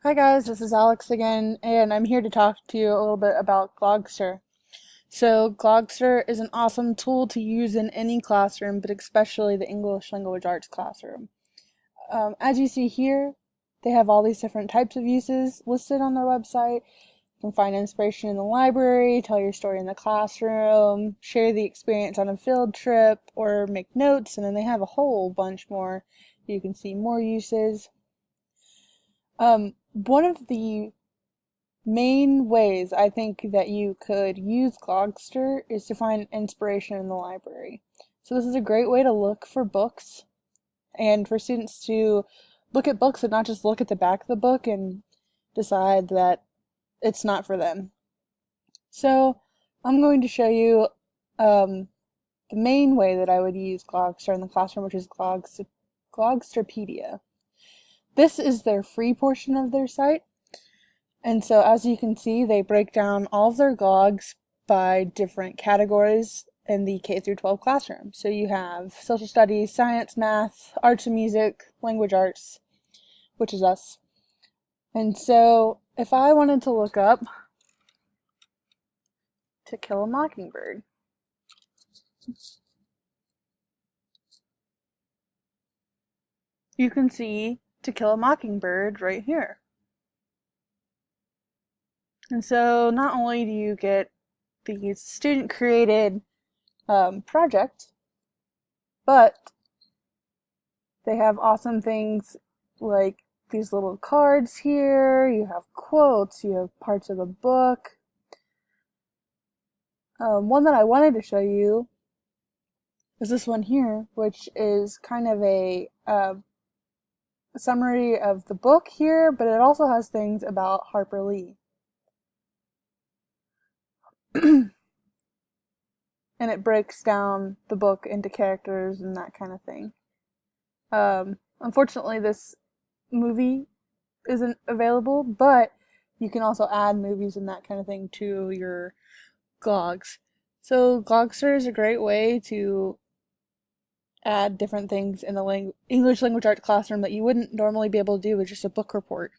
Hi guys, this is Alex again, and I'm here to talk to you a little bit about Glogster. So, Glogster is an awesome tool to use in any classroom, but especially the English language arts classroom. As you see here, they have all these different types of uses listed on their website. You can find inspiration in the library, tell your story in the classroom, share the experience on a field trip, or make notes, and then they have a whole bunch more. You can see more uses. One of the main ways I think that you could use Glogster is to find inspiration in the library. So this is a great way to look for books and for students to look at books and not just look at the back of the book and decide that it's not for them. So I'm going to show you the main way that I would use Glogster in the classroom, which is Glogsterpedia. This is their free portion of their site. And so as you can see, they break down all of their glogs by different categories in the K through 12 classroom. So you have social studies, science, math, arts and music, language arts, which is us. And so if I wanted to look up To Kill a Mockingbird, you can see To Kill a Mockingbird right here. And so not only do you get the student created project, but they have awesome things like these little cards here, you have quotes, you have parts of the book. One that I wanted to show you is this one here, which is kind of a summary of the book here, but it also has things about Harper Lee. And it breaks down the book into characters and that kind of thing. Unfortunately, this movie isn't available, but you can also add movies and that kind of thing to your glogs. So Glogster is a great way to add different things in the English language arts classroom that you wouldn't normally be able to do with just a book report.